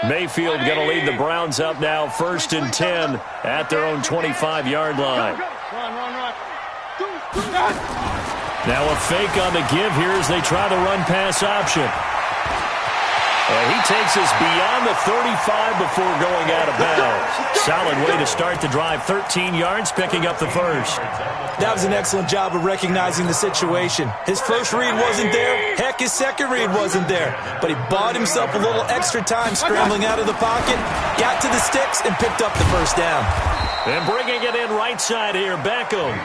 Mayfield going to lead the Browns up now, 1st and 10 at their own 25-yard line. Now a fake on the give here as they try the run-pass option. And he takes us beyond the 35 before going out of bounds. Solid way to start the drive. 13 yards, picking up the first. That was an excellent job of recognizing the situation. His first read wasn't there. Heck, his second read wasn't there. But he bought himself a little extra time scrambling out of the pocket, got to the sticks, and picked up the first down. And bringing it in right side here, Beckham.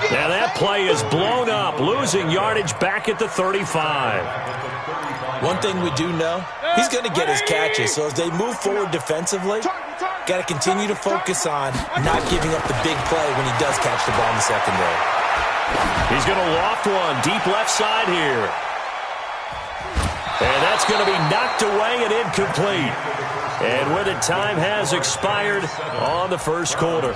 Now that play is blown up, losing yardage back at the 35. One thing we do know, he's going to get his catches. So as they move forward defensively, got to continue to focus on not giving up the big play when he does catch the ball in the secondary. He's going to loft one deep left side here. And that's going to be knocked away and incomplete. And with it, time has expired on the first quarter.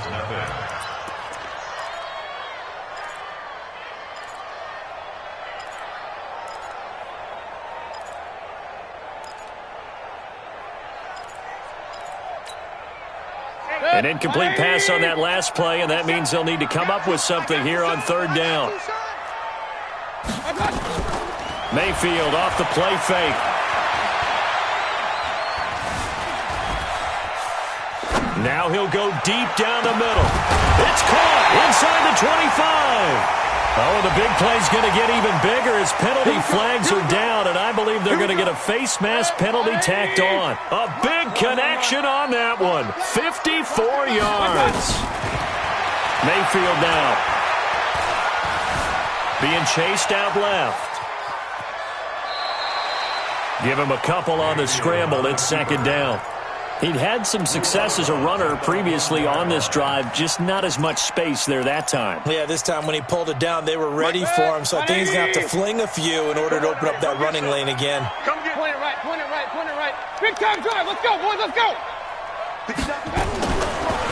An incomplete pass on that last play, and that means they'll need to come up with something here on 3rd down. Mayfield off the play fake. Now he'll go deep down the middle. It's caught inside the 25. Oh, the big play's going to get even bigger as penalty flags are down, and I believe they're going to get a face mask penalty tacked on. A big connection on that one. 54 yards. Mayfield now being chased out left. Give him a couple on the scramble. It's 2nd down. He'd had some success as a runner previously on this drive, just not as much space there that time. Yeah, this time when he pulled it down, they were ready for him, so I think he's going to have to fling a few in order to open up that running lane again. Come get point it right, point it right, point it right. Big time drive, let's go, boys, let's go.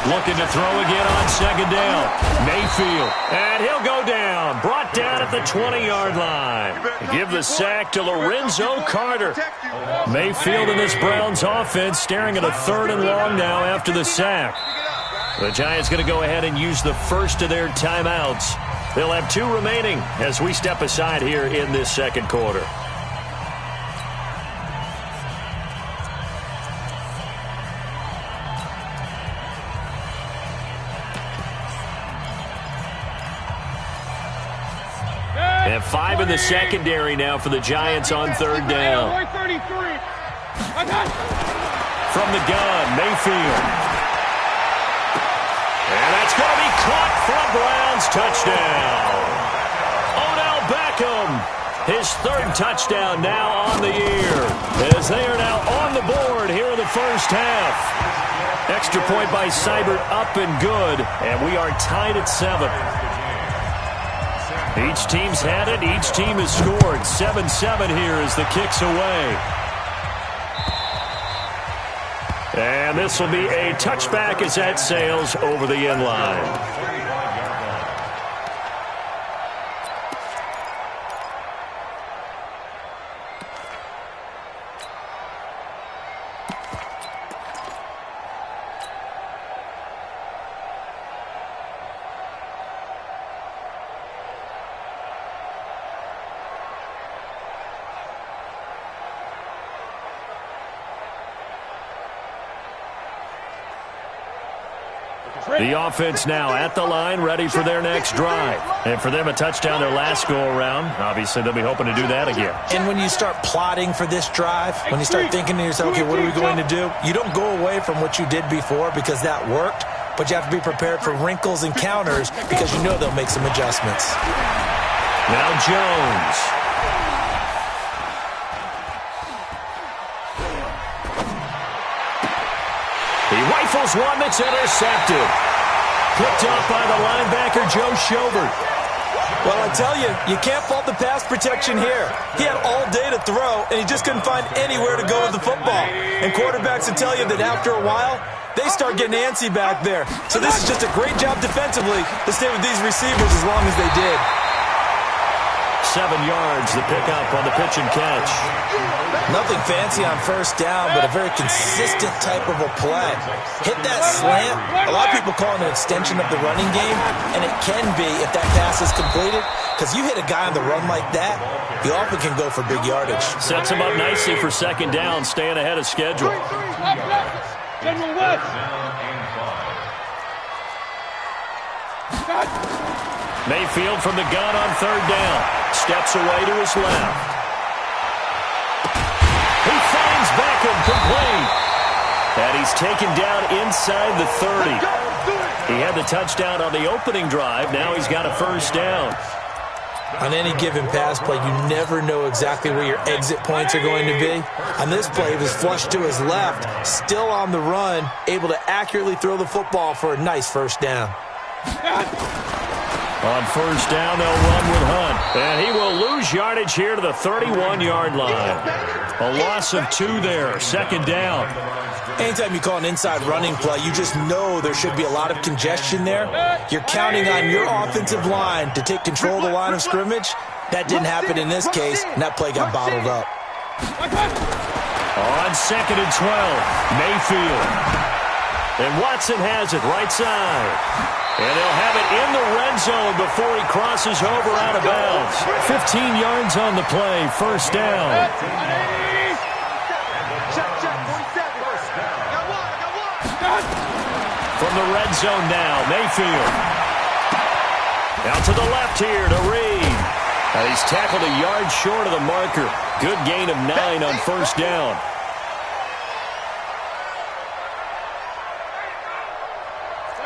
Looking to throw again on 2nd down. Mayfield, and he'll go down. Brought down at the 20-yard line. Give the sack to Lorenzo Carter. Mayfield in this Browns offense staring at a 3rd and long now after the sack. The Giants going to go ahead and use the first of their timeouts. They'll have 2 remaining as we step aside here in this 2nd quarter. And 5 in the secondary now for the Giants on 3rd down. From the gun, Mayfield. And that's going to be caught for a Browns touchdown. Odell Beckham, his 3rd touchdown now on the year, as they are now on the board here in the first half. Extra point by Seibert up and good, and we are tied at 7. Each team's had it. Each team has scored. 7-7 here as the kick's away. And this will be a touchback as that sails over the end line. The offense now at the line, ready for their next drive. And for them, a touchdown their last go-around. Obviously, they'll be hoping to do that again. And when you start plotting for this drive, when you start thinking to yourself, okay, what are we going to do? You don't go away from what you did before because that worked, but you have to be prepared for wrinkles and counters because you know they'll make some adjustments. Now Jones. He rifles one that's intercepted. Picked up by the linebacker, Joe Schobert. Well, I tell you, you can't fault the pass protection here. He had all day to throw, and he just couldn't find anywhere to go with the football. And quarterbacks will tell you that after a while, they start getting antsy back there. So this is just a great job defensively to stay with these receivers as long as they did. 7 yards, the pickup on the pitch and catch. Nothing fancy on first down, but a very consistent type of a play. Hit that slant. A lot of people call it an extension of the running game, and it can be if that pass is completed, because you hit a guy on the run like that, he often can go for big yardage. Sets him up nicely for second down, staying ahead of schedule. General West. Mayfield from the gun on third down. Steps away to his left. He finds Beckham complete. And he's taken down inside the 30. He had the touchdown on the opening drive. Now he's got a first down. On any given pass play, you never know exactly where your exit points are going to be. On this play, he was flushed to his left, still on the run, able to accurately throw the football for a nice first down. On first down, they'll run with Hunt. And he will lose yardage here to the 31-yard line. A loss of 2 there, second down. Anytime you call an inside running play, you just know there should be a lot of congestion there. You're counting on your offensive line to take control of the line of scrimmage. That didn't happen in this case, and that play got bottled up. On second and 12, Mayfield. And Watson has it right side. And they'll have it in the red zone before he crosses over out of bounds. 15 yards on the play, first down. From the red zone now, Mayfield. Out to the left here to Reed. And he's tackled a yard short of the marker. Good gain of 9 on first down.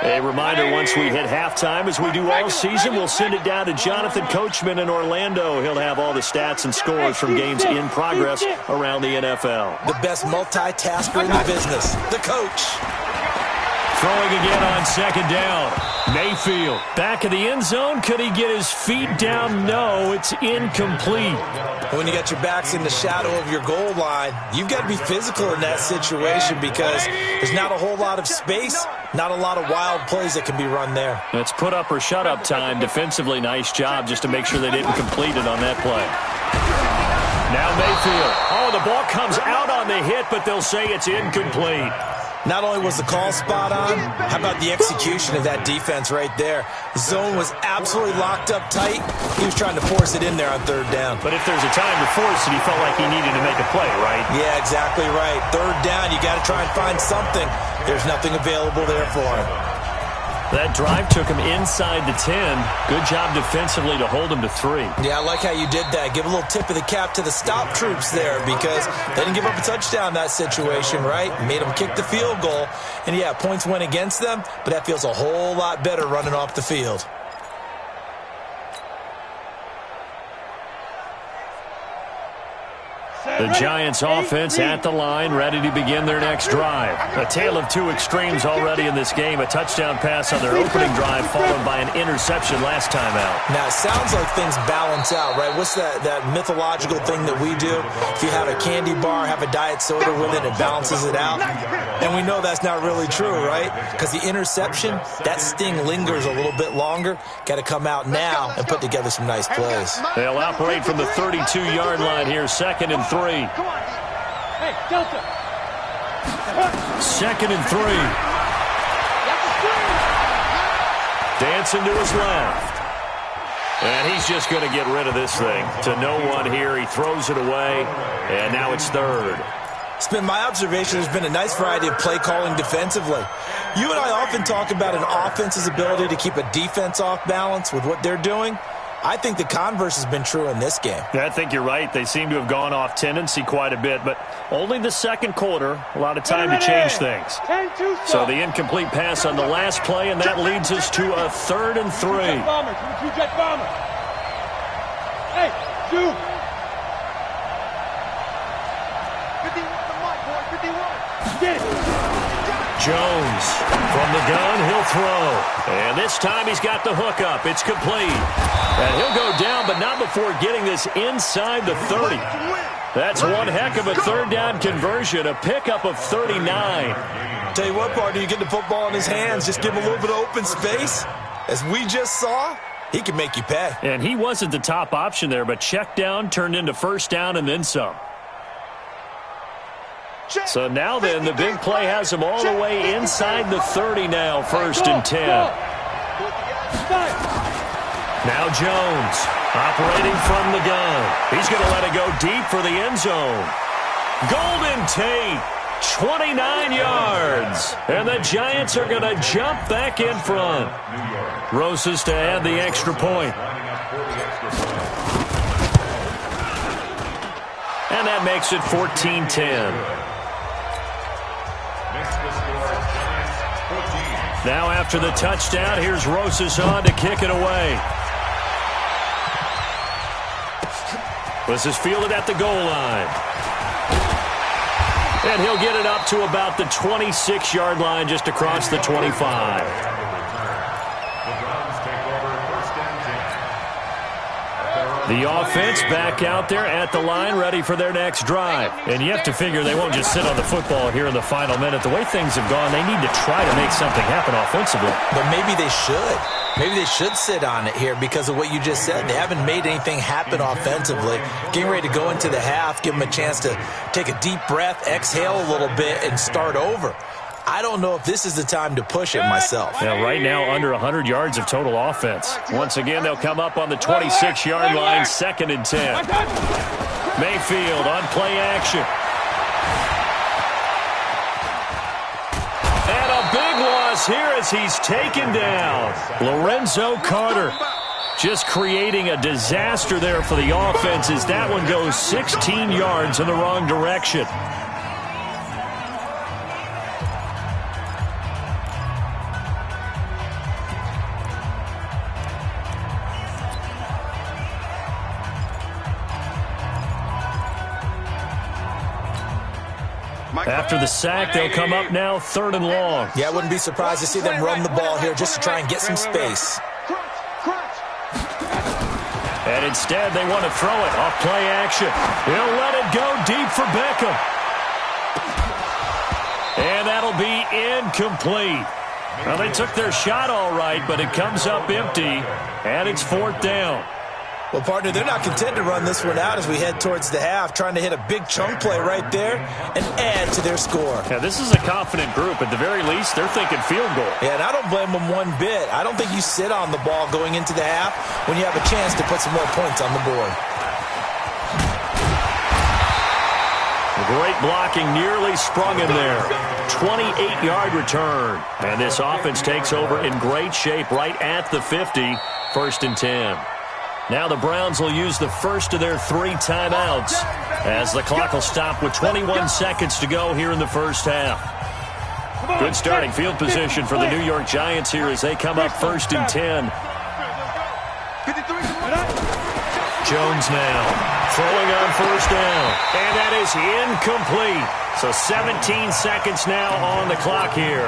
A reminder, once we hit halftime, as we do all season, we'll send it down to Jonathan Coachman in Orlando. He'll have all the stats and scores from games in progress around the NFL. The best multitasker in the business, the coach. Throwing again on second down. Mayfield back in the end zone. Could he get his feet down? No, it's incomplete. When you got your backs in the shadow of your goal line, you've got to be physical in that situation because there's not a whole lot of space, not a lot of wild plays that can be run there. It's put up or shut up time. Defensively, nice job just to make sure they didn't complete it on that play. Now Mayfield. Oh, the ball comes out on the hit, but they'll say it's incomplete. Not only was the call spot on, how about the execution of that defense right there? The zone was absolutely locked up tight. He was trying to force it in there on third down. But if there's a time to force it, he felt like he needed to make a play, right? Yeah, exactly right. Third down, you got to try and find something. There's nothing available there for him. That drive took him inside the 10. Good job defensively to hold him to 3. Yeah, I like how you did that. Give a little tip of the cap to the stop troops there because they didn't give up a touchdown in that situation, right? Made them kick the field goal. And, yeah, points went against them, but that feels a whole lot better running off the field. The Giants offense at the line, ready to begin their next drive. A tale of two extremes already in this game. A touchdown pass on their opening drive followed by an interception last time out. Now, it sounds like things balance out, right? What's that mythological thing that we do? If you have a candy bar, have a diet soda with it, it balances it out. And we know that's not really true, right? Because the interception, that sting lingers a little bit longer. Got to come out now and put together some nice plays. They'll operate from the 32-yard line here, second and 3. Come on. Hey, Delta. Second and 3. Dancing to his left. And he's just going to get rid of this thing. To no one here. He throws it away. And now it's third. It's been my observation there's been a nice variety of play calling defensively. You and I often talk about an offense's ability to keep a defense off balance with what they're doing. I think the converse has been true in this game. Yeah, I think you're right. They seem to have gone off tendency quite a bit, but only the second quarter, a lot of time to change things. So the incomplete pass on the last play, and that leads us to a 3rd and 3. Two-jet bomber. Hey, shoot. 51. Get it. Jones from the gun, he'll throw. And this time he's got the hook up. It's complete. And he'll go down, but not before getting this inside the 30. That's one heck of a third down conversion, a pickup of 39. Tell you what, partner, you get the football in his hands, just give him a little bit of open space. As we just saw, He can make you pay. And he wasn't the top option there, but check down turned into first down and then some. So now then, the big play has him all the way inside the 30 now, 1st and 10. Now Jones operating from the gun. He's going to let it go deep for the end zone. Golden Tate, 29 yards. And the Giants are going to jump back in front. Roses to add the extra point. And that makes it 14-10. Now after the touchdown, here's Roses on to kick it away. This is fielded at the goal line. And he'll get it up to about the 26-yard line, just across the 25. The offense back out there at the line, ready for their next drive. And you have to figure they won't just sit on the football here in the final minute. The way things have gone, they need to try to make something happen offensively. But maybe they should. Maybe they should sit on it here because of what you just said. They haven't made anything happen offensively. Getting ready to go into the half, give them a chance to take a deep breath, exhale a little bit, and start over. I don't know if this is the time to push it myself. Yeah, right now under 100 yards of total offense. Once again, they'll come up on the 26-yard line, 2nd and 10. Mayfield on play action. And a big loss here as he's taken down. Lorenzo Carter just creating a disaster there for the offense as that one goes 16 yards in the wrong direction. After the sack, they'll come up now 3rd and long. Yeah, I wouldn't be surprised to see them run the ball here just to try and get some space. And instead, they want to throw it off play action. He'll let it go deep for Beckham. And that'll be incomplete. Well, they took their shot all right, but it comes up empty, and it's 4th down. Well, partner, they're not content to run this one out as we head towards the half, trying to hit a big chunk play right there and add to their score. Yeah, this is a confident group. At the very least, they're thinking field goal. Yeah, and I don't blame them one bit. I don't think you sit on the ball going into the half when you have a chance to put some more points on the board. Great blocking, nearly sprung him there. 28-yard return. And this offense takes over in great shape right at the 50, 1st and 10. Now the Browns will use the first of their 3 timeouts as the clock will stop with 21 seconds to go here in the first half. Good starting field position for the New York Giants here as they come up 1st and 10. Jones now throwing on 1st down, and that is incomplete. So 17 seconds now on the clock here.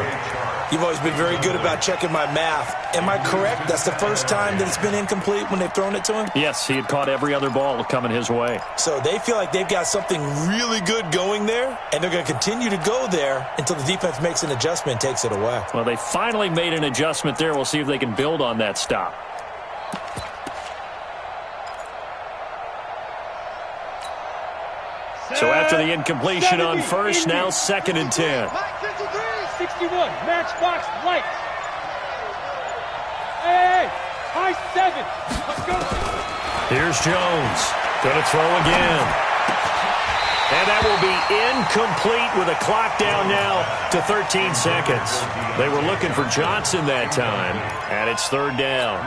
You've always been very good about checking my math. Am I correct? That's the first time that it's been incomplete when they've thrown it to him? Yes, he had caught every other ball coming his way. So they feel like they've got something really good going there, and they're going to continue to go there until the defense makes an adjustment and takes it away. Well, they finally made an adjustment there. We'll see if they can build on that stop. So after the incompletion on first, now 2nd and 10. 61, matchbox lights. Hey, high 7. Let's go. Here's Jones. Going to throw again. And that will be incomplete with a clock down now to 13 seconds. They were looking for Johnson that time, and it's 3rd down.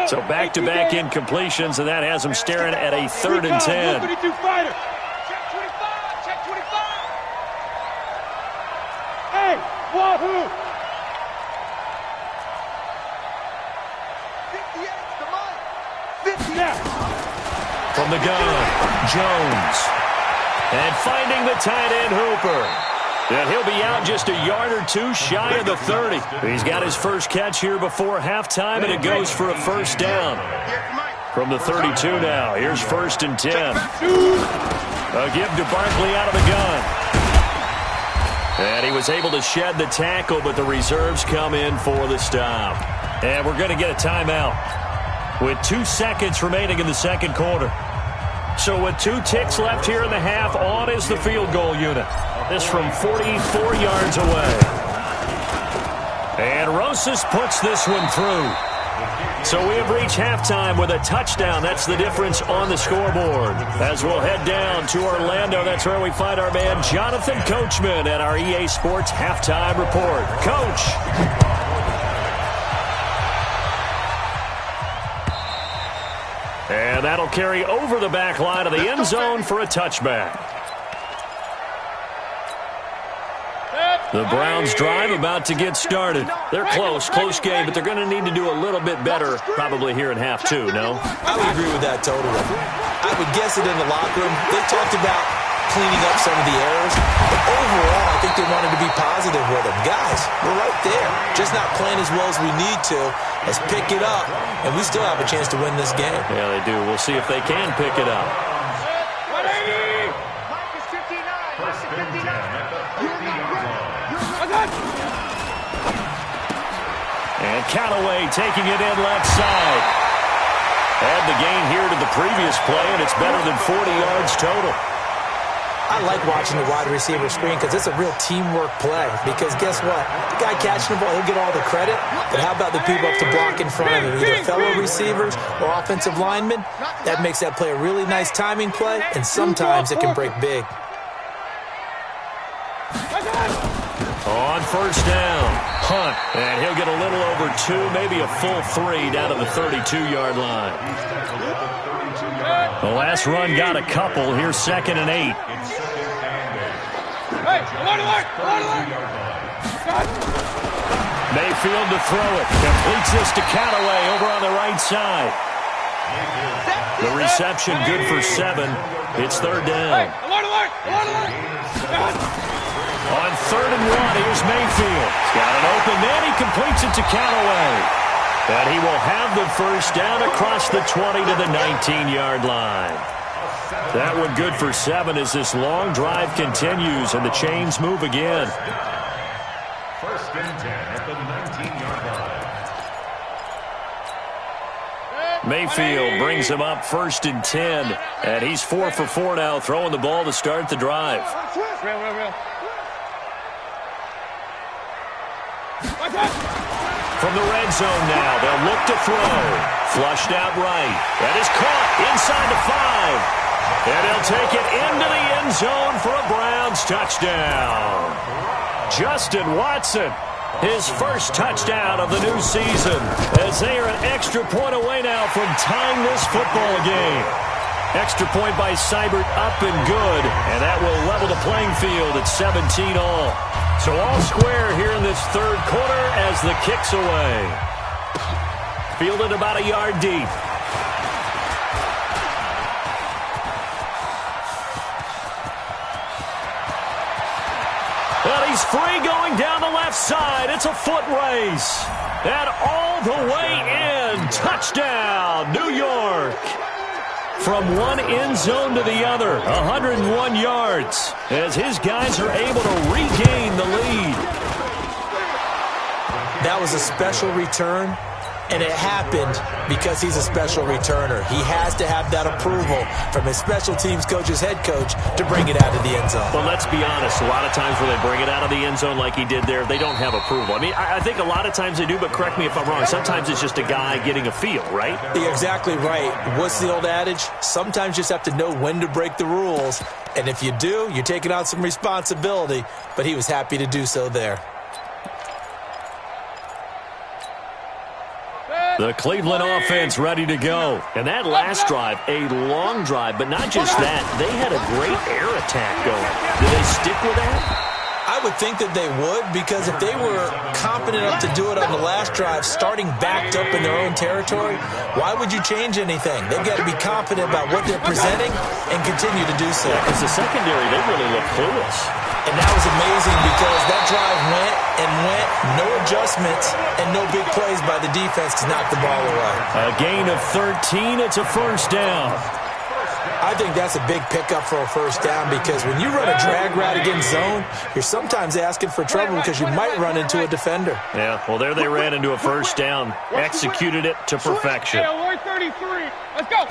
So back-to-back incompletions, and that has them staring at a 3rd and 10. Check 25, check 25. Hey, wahoo! 58, come on. 50 now. From the gun, Jones. And finding the tight end, Hooper. And he'll be out just a yard or two shy of the 30. He's got his first catch here before halftime, and it goes for a first down. From the 32 now, here's 1st and 10. A give to Barkley out of the gun. And he was able to shed the tackle, but the reserves come in for the stop. And we're going to get a timeout with 2 seconds remaining in the second quarter. So with 2 ticks left here in the half, on is the field goal unit. This from 44 yards away. And Rosas puts this one through. So we have reached halftime with a touchdown. That's the difference on the scoreboard. As we'll head down to Orlando, that's where we find our man Jonathan Coachman at our EA Sports Halftime Report. Coach. And that'll carry over the back line of the end zone for a touchback. The Browns drive about to get started. They're close game, but they're going to need to do a little bit better probably here in half 2, no? I would agree with that totally. I would guess it in the locker room. They talked about cleaning up some of the errors, but overall, I think they wanted to be positive with them. Guys, we're right there. Just not playing as well as we need to. Let's pick it up, and we still have a chance to win this game. Yeah, they do. We'll see if they can pick it up. And Callaway taking it in left side. Add the gain here to the previous play, and it's better than 40 yards total. I like watching the wide receiver screen because it's a real teamwork play. Because guess what? The guy catching the ball, he'll get all the credit. But how about the people up to block in front of him, either fellow receivers or offensive linemen? That makes that play a really nice timing play, and sometimes it can break big. On first down, Hunt, and he'll get a little over 2, maybe a full 3 down to the 32-yard line. The last run got a couple. Here's 2nd and 8. Mayfield to throw it. Completes this to Callaway over on the right side. The reception good for 7. It's 3rd down. On 3rd and 1, here's Mayfield. He's got an open man. He completes it to Callaway. And he will have the first down across the 20 to the 19-yard line. That one good for 7 as this long drive continues and the chains move again. 1st and 10 at the 19-yard line. Mayfield brings him up 1st and 10. And he's 4 for 4 now, throwing the ball to start the drive. Real. From the red zone now, they'll look to throw. Flushed out right. That is caught inside the 5. And he'll take it into the end zone for a Browns touchdown. Justin Watson, his first touchdown of the new season, as they are an extra point away now from tying this football game. Extra point by Seibert up and good, and that will level the playing field at 17 all. So all square here in this 3rd quarter as the kick's away. Fielded about a yard deep. And he's free going down the left side. It's a foot race. And all the way in. Touchdown, New York. From one end zone to the other, 101 yards, as his guys are able to regain the lead. That was a special return, and it happened because he's a special returner. He has to have that approval from his special teams coach's head coach to bring it out of the end zone. Well, let's be honest. A lot of times when they bring it out of the end zone like he did there, they don't have approval. I mean, I think a lot of times they do, but correct me if I'm wrong. Sometimes it's just a guy getting a feel, right? You're exactly right. What's the old adage? Sometimes you just have to know when to break the rules. And if you do, you're taking on some responsibility. But he was happy to do so there. The Cleveland offense ready to go. And that last drive, a long drive, but not just that. They had a great air attack going. Did they stick with that? I would think that they would, because if they were confident enough to do it on the last drive, starting backed up in their own territory, why would you change anything? They've got to be confident about what they're presenting and continue to do so. Because the secondary, they really look clueless. And that was amazing because that drive went and went, no adjustments, and no big plays by the defense to knock the ball away. A gain of 13, it's a first down. I think that's a big pickup for a first down, because when you run a drag route against zone, you're sometimes asking for trouble because you might run into a defender. Yeah, well, there they ran into a first down, executed it to perfection. Hey, 33. Let's go.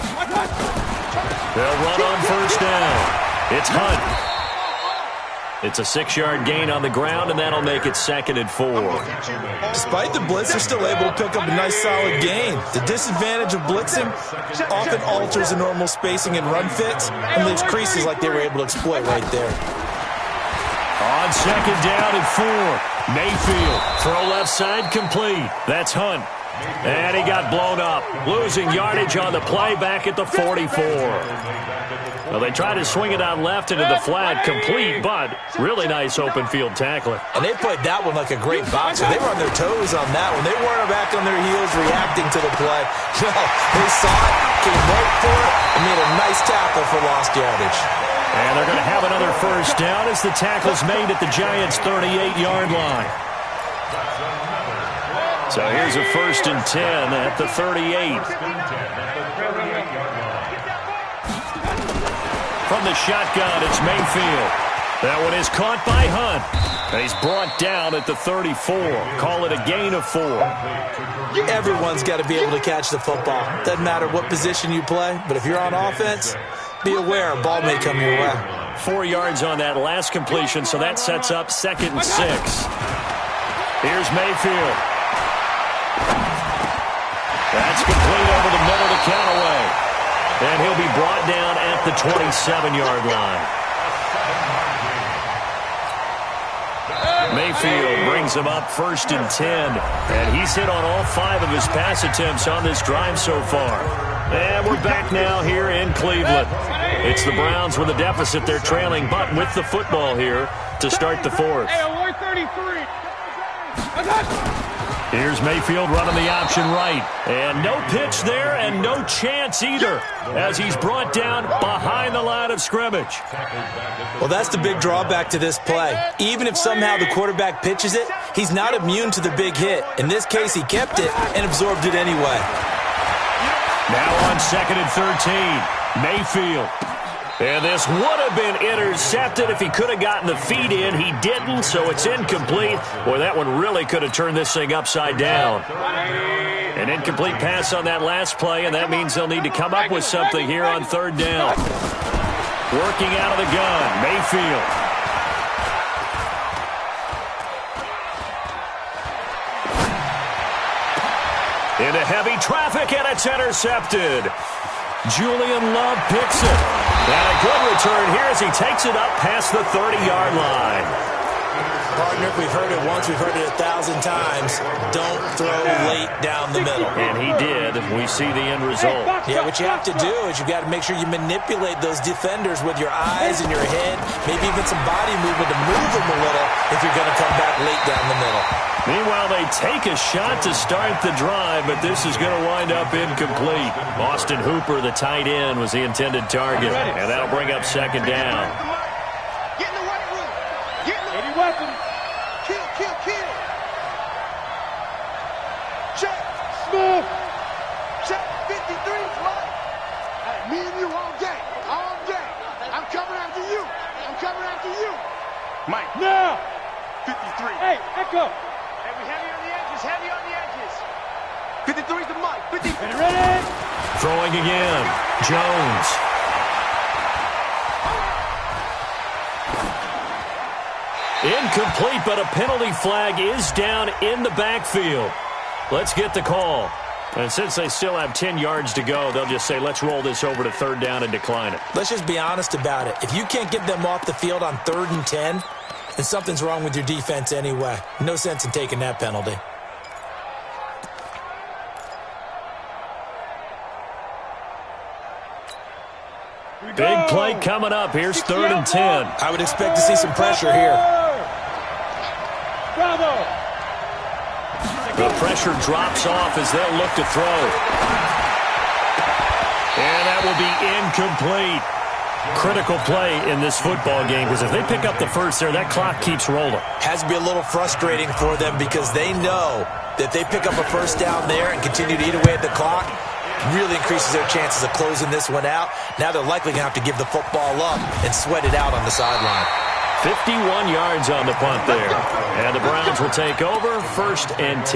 They'll run on first down. It's Hunt. It's a 6-yard gain on the ground, and that'll make it 2nd and 4. Despite the blitz, they're still able to pick up a nice solid gain. The disadvantage of blitzing often alters the normal spacing and run fits and leaves creases like they were able to exploit right there. On 2nd down and 4, Mayfield, throw left side complete. That's Hunt. And he got blown up, losing yardage on the play back at the 44. Well, they tried to swing it out left into the flat, complete, but really nice open field tackling. And they played that one like a great boxer. They were on their toes on that one. They weren't back on their heels reacting to the play. No, they saw it, came right for it, and made a nice tackle for lost yardage. And they're going to have another first down as the tackle's made at the Giants' 38-yard line. So here's a 1st and 10 at the 38. From the shotgun, it's Mayfield. That one is caught by Hunt. And he's brought down at the 34. Call it a gain of 4. Everyone's got to be able to catch the football. Doesn't matter what position you play, but if you're on offense, be aware a ball may come your way. 4 yards on that last completion, so that sets up 2nd and 6. Here's Mayfield. That's complete over the middle to Callaway. And he'll be brought down at the 27-yard line. Mayfield brings him up 1st and 10. And he's hit on all 5 of his pass attempts on this drive so far. And we're back now here in Cleveland. It's the Browns with a deficit. They're trailing, but with the football here to start the 4th. Hey, 33. Here's Mayfield running the option right. And no pitch there and no chance either as he's brought down behind the line of scrimmage. Well, that's the big drawback to this play. Even if somehow the quarterback pitches it, he's not immune to the big hit. In this case, he kept it and absorbed it anyway. Now on 2nd and 13, Mayfield. And this would have been intercepted if he could have gotten the feet in. He didn't, so it's incomplete. Boy, that one really could have turned this thing upside down. An incomplete pass on that last play, and that means they'll need to come up with something here on 3rd down. Working out of the gun, Mayfield. Into heavy traffic, and it's intercepted. Julian Love picks it. And a good return here as he takes it up past the 30-yard line. Partner, we've heard it once, we've heard it 1,000 times. Don't throw late down the middle. And he did. We see the end result. Yeah, what you have to do is you got to make sure you manipulate those defenders with your eyes and your head, maybe even some body movement to move them a little if you're going to come back late down the middle. Meanwhile, they take a shot to start the drive, but this is going to wind up incomplete. Austin Hooper, the tight end, was the intended target, and that'll bring up 2nd down. Get in the white room. Get in the any weapon. Kill, kill, kill. Check. Smooth. Check. 53's right. Hey, me and you all day. All day. I'm coming after you. I'm coming after you. Mike. Now. 53. Hey, echo. Heavy on the edges, heavy on the edges. 53's the mic. 53. Ready? Throwing again. Jones. Incomplete, but a penalty flag is down in the backfield. Let's get the call. And since they still have 10 yards to go, they'll just say, let's roll this over to 3rd down and decline it. Let's just be honest about it. If you can't get them off the field on 3rd and 10, then something's wrong with your defense anyway. No sense in taking that penalty. Big play coming up. Here's 3rd and 10. I would expect to see some pressure here. The pressure drops off as they'll look to throw. And that will be incomplete. Critical play in this football game, because if they pick up the first there, that clock keeps rolling. Has to be a little frustrating for them because they know that they pick up a first down there and continue to eat away at the clock, really increases their chances of closing this one out. Now they're likely going to have to give the football up and sweat it out on the sideline. 51 yards on the punt there. And the Browns will take over, 1st and 10.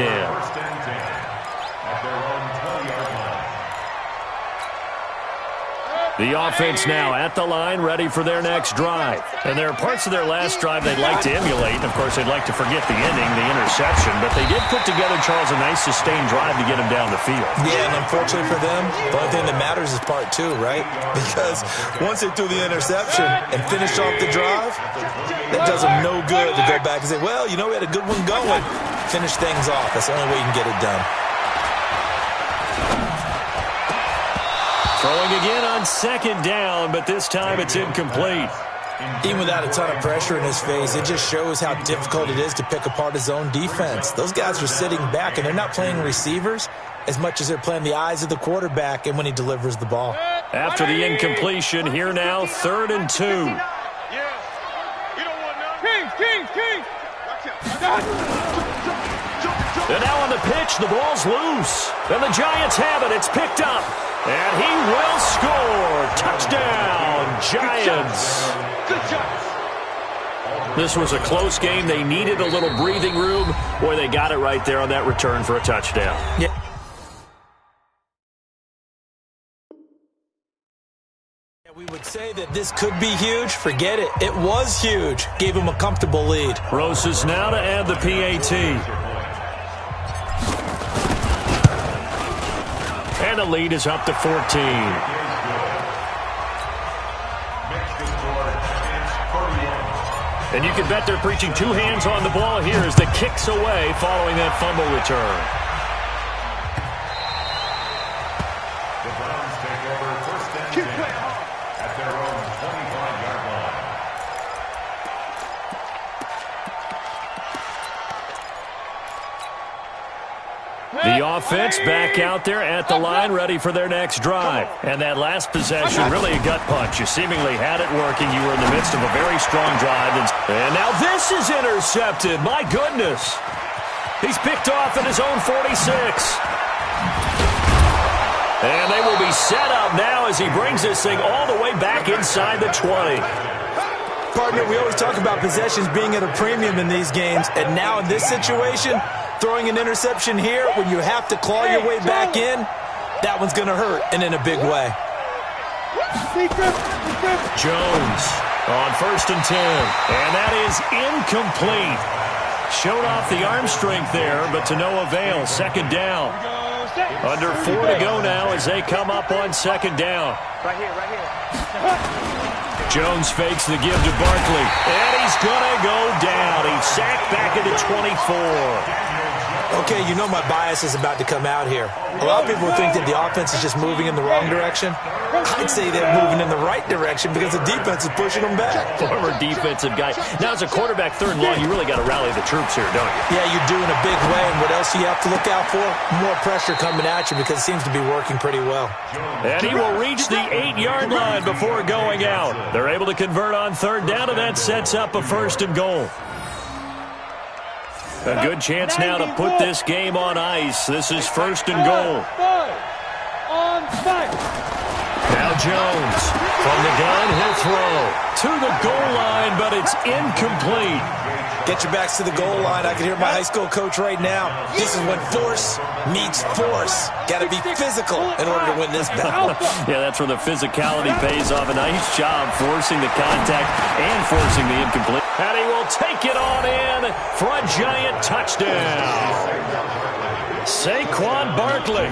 The offense now at the line, ready for their next drive. And there are parts of their last drive they'd like to emulate. Of course, they'd like to forget the ending, the interception. But they did put together, Charles, a nice sustained drive to get them down the field. Yeah, and unfortunately for them, the only thing that matters is part 2, right? Because once they threw the interception and finished off the drive, that does them no good to go back and say, well, you know, we had a good one going. Finish things off. That's the only way you can get it done. Throwing again on 2nd down, but this time it's incomplete. Even without a ton of pressure in his face, it just shows how difficult it is to pick apart his own defense. Those guys are sitting back, and they're not playing receivers as much as they're playing the eyes of the quarterback and when he delivers the ball. After the incompletion, here now, 3rd and 2. King! And now on the pitch, the ball's loose. And the Giants have it. It's picked up. And he will score. Touchdown, Giants. Good job. This was a close game. They needed a little breathing room. Boy, they got it right there on that return for a touchdown. Yeah. We would say that this could be huge. Forget it. It was huge. Gave him a comfortable lead. Rosas now to add the PAT. And the lead is up to 14. And you can bet they're preaching 2 hands on the ball here as the kick's away following that fumble return. The Browns take over 1st and 10 at their own 25-yard line. The offense back out there at the line, ready for their next drive. And that last possession, really a gut punch. You seemingly had it working. You were in the midst of a very strong drive. And now this is intercepted. My goodness. He's picked off at his own 46. And they will be set up now as he brings this thing all the way back inside the 20. Partner, we always talk about possessions being at a premium in these games. And now in this situation, throwing an interception here when you have to claw your way back in, that one's going to hurt, and in a big way. Jones on 1st and 10. And that is incomplete. Showed off the arm strength there, but to no avail. 2nd down. Under 4 to go now as they come up on 2nd down. Right here. Jones fakes the give to Barkley. And he's going to go down. He's sacked back at the 24. Okay, you know my bias is about to come out here. A lot of people think that the offense is just moving in the wrong direction. I'd say they're moving in the right direction because the defense is pushing them back. Former defensive guy. Now, as a quarterback, 3rd and long, you really got to rally the troops here, don't you? Yeah, you do in a big way. And what else do you have to look out for? More pressure coming at you because it seems to be working pretty well. And he will reach the 8-yard line before going out. They're able to convert on 3rd down, and that sets up a 1st and goal. A good chance now to put this game on ice. This is 1st and goal. Now Jones from the gun, he'll throw to the goal line, but it's incomplete. Get your backs to the goal line. I can hear my high school coach right now. This is when force meets force. Got to be physical in order to win this battle. Yeah, that's where the physicality pays off. A nice job forcing the contact and forcing the incomplete. And he will take it on in for a Giant touchdown. Saquon Barkley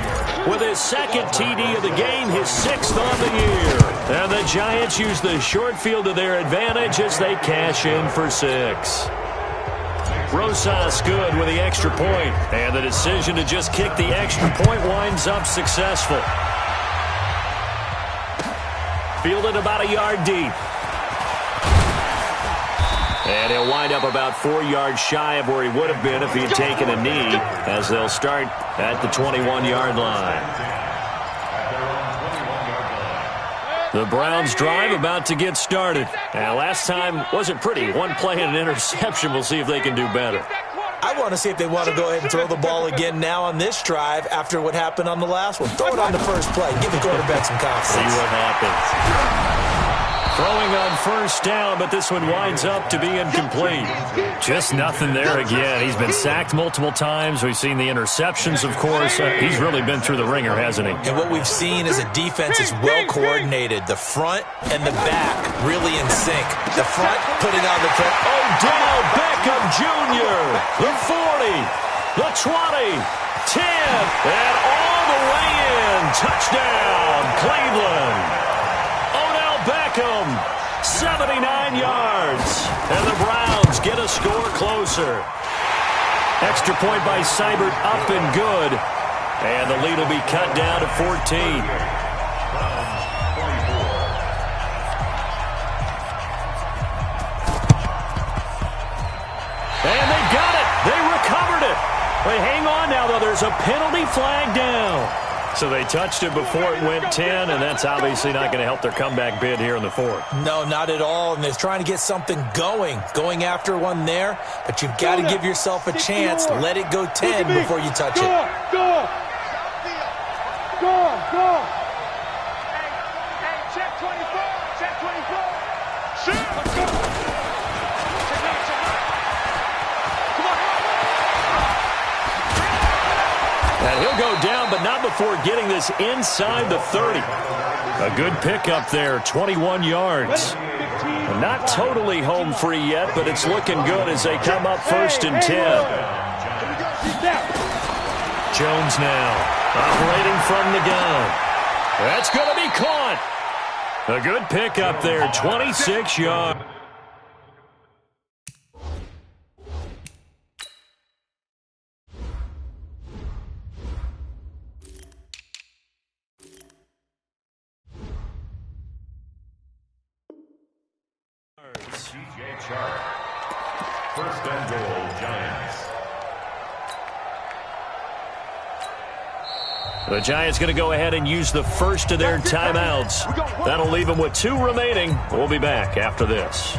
with his 2nd TD of the game, his 6th on the year. And the Giants use the short field to their advantage as they cash in for 6. Rosas good with the extra point, and the decision to just kick the extra point winds up successful. Fielded about a yard deep. And he'll wind up about 4 yards shy of where he would have been if he had taken a knee, as they'll start at the 21-yard line. The Browns drive about to get started. And last time wasn't pretty. One play and an interception. We'll see if they can do better. I want to see if they want to go ahead and throw the ball again now on this drive after what happened on the last one. Throw it on the first play. Give the quarterback some confidence. See what happens. Throwing on first down, but this one winds up to be incomplete. Just nothing there again. He's been sacked multiple times. We've seen the interceptions, of course. He's really been through the ringer, hasn't he? And what we've seen is a defense is well coordinated. The front and the back really in sync. The front putting on the pressure. Odell Beckham Jr., the 40, the 20, 10, and all the way in. Touchdown, Cleveland. Beckham, 79 yards. And the Browns get a score closer. Extra point by Seibert up and good. And the lead will be cut down to 14. And they got it. They recovered it. But hang on now, though. There's a penalty flag down. So they touched it before it went 10, and that's obviously not going to help their comeback bid here in the fourth. No, not at all, and they're trying to get something going after one there, but you've got to give yourself a chance. Let it go 10 before you touch it. Go! Hey, check 24, check 24. Shoot! And he'll go down, but not before getting this inside the 30. A good pickup there, 21 yards. Not totally home free yet, but it's looking good as they come up first and 10. Jones now, operating from the gun. That's going to be caught. A good pickup there, 26 yards. First and goal, Giants. The Giants going to go ahead and use the first of their timeouts. That'll leave them with 2 remaining. We'll be back after this.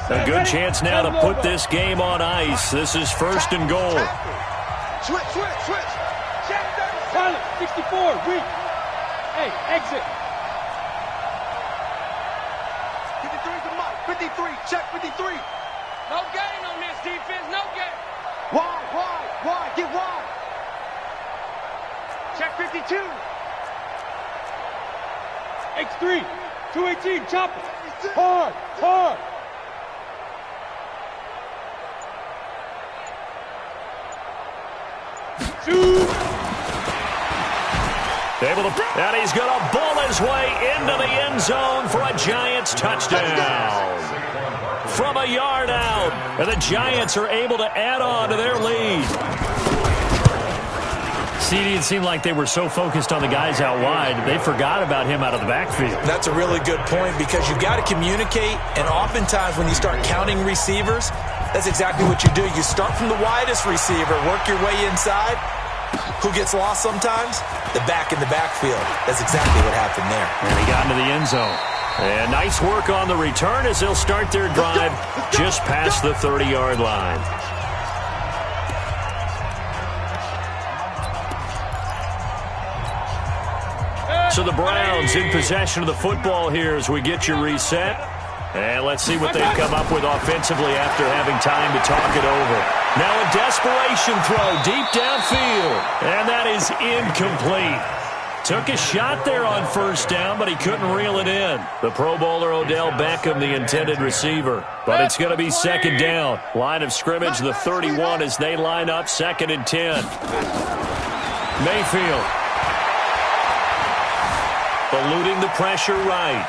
A good chance now to put this game on ice. This is first and goal. Switch. Tyler, 64, weak. Hey, exit. 53 to Mike, 53, check 53. No gain on this defense, no gain. Wide, get wide. Check 52. X3, 218, chopper. Hard. Shoot. And he's going to bull his way into the end zone for a Giants touchdown. From a yard out, and the Giants are able to add on to their lead. CD, it seemed like they were so focused on the guys out wide, they forgot about him out of the backfield. That's a really good point because you've got to communicate, and oftentimes when you start counting receivers, that's exactly what you do. You start from the widest receiver, work your way inside. Who gets lost sometimes? The back in the backfield. That's exactly what happened there. And he got into the end zone. And nice work on the return as they'll start their drive just past the 30-yard line. So the Browns in possession of the football here as we get you reset. And let's see what they've come up with offensively after having time to talk it over. Now a desperation throw deep downfield. And that is incomplete. Took a shot there on first down, but he couldn't reel it in. The Pro Bowler Odell Beckham, the intended receiver. But it's going to be second down. Line of scrimmage, the 31 as they line up second and 10. Mayfield. Eluding the pressure right.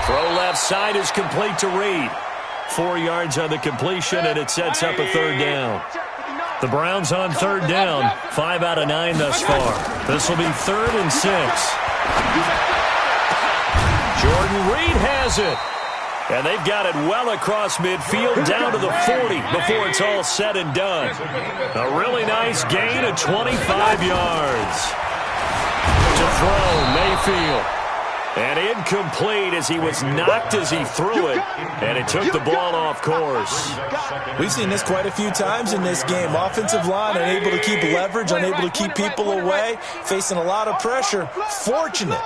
Throw left side is complete to Reed. 4 yards on the completion, and it sets up a third down. The Browns on third down, 5 out of 9 thus far. This will be 3rd and 6. Jordan Reed has it. And they've got it well across midfield down to the 40 before it's all said and done. A really nice gain of 25 yards. To throw, Mayfield. And incomplete as he was knocked as he threw it. And it took the ball off course. We've seen this quite a few times in this game. Offensive line unable to keep leverage, unable to keep people away, facing a lot of pressure. Fortunate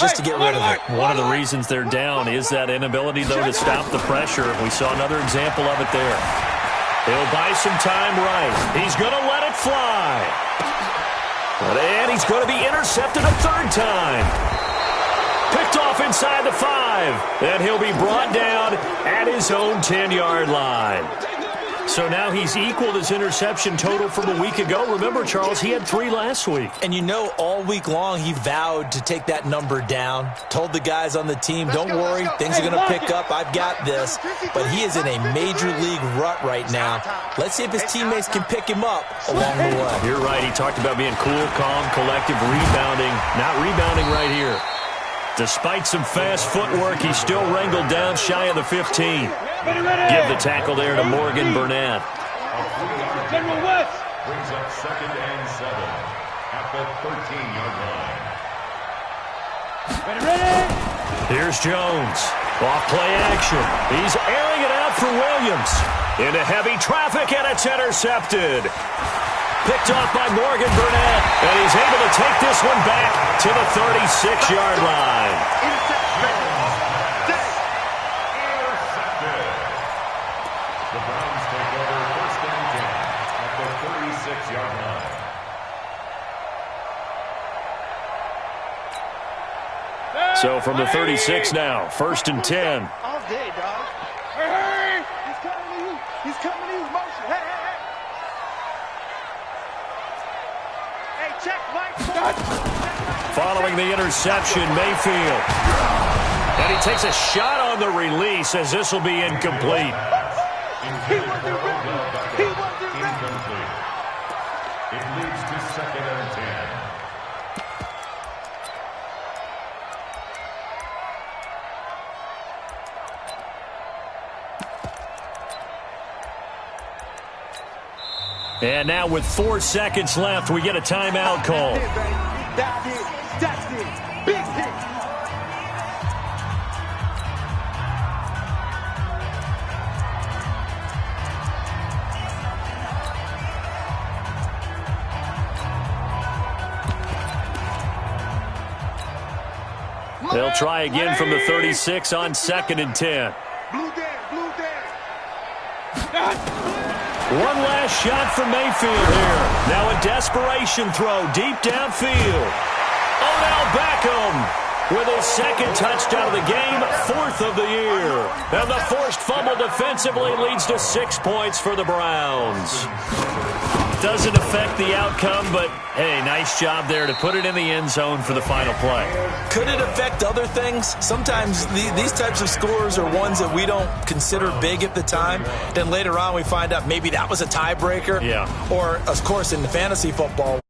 just to get rid of it. One of the reasons they're down is that inability, though, to stop the pressure. We saw another example of it there. He'll buy some time right. He's going to let it fly. And he's going to be intercepted a 3rd time. Picked off inside the 5. And he'll be brought down at his own 10-yard line. So now he's equaled his interception total from a week ago. Remember, Charles, he had 3 last week. And you know, all week long he vowed to take that number down. Told the guys on the team, don't worry, things are going to pick up. I've got this. But he is in a major league rut right now. Let's see if his teammates can pick him up along the way. You're right. He talked about being cool, calm, collective, rebounding. Not rebounding right here. Despite some fast footwork, he's still wrangled down shy of the 15. Give the tackle there to Morgan Burnett. General West brings up 2nd and 7 at the 13-yard line. Ready? Here's Jones. Off play action. He's airing it out for Williams. Into heavy traffic, and it's intercepted. Picked off by Morgan Burnett, and he's able to take this one back to the 36-yard line. Intercepted. The Browns take over 1st and 10 at the 36-yard line. So from the 36 now, 1st and 10. All day, dog. Hey! He's coming to you. He's coming to you. Motion. Hey! Hey, check, Mike. Following the interception, Mayfield. And he takes a shot on the release as this will be incomplete. He wasn't ready. He wasn't ready. Incomplete. It leads to 2nd and 10. And now with 4 seconds left, we get a timeout call. That's it. That's it. Big hit. They'll try again from the 36 on 2nd and 10. Blue Dan. One last shot from Mayfield here. Now a desperation throw deep downfield. Odell Beckham with his 2nd touchdown of the game, 4th of the year. And the forced fumble defensively leads to 6 points for the Browns. Doesn't affect the outcome, but, hey, nice job there to put it in the end zone for the final play. Could it affect other things? Sometimes these types of scores are ones that we don't consider big at the time. Then later on we find out maybe that was a tiebreaker. Yeah. Or, of course, in the fantasy football,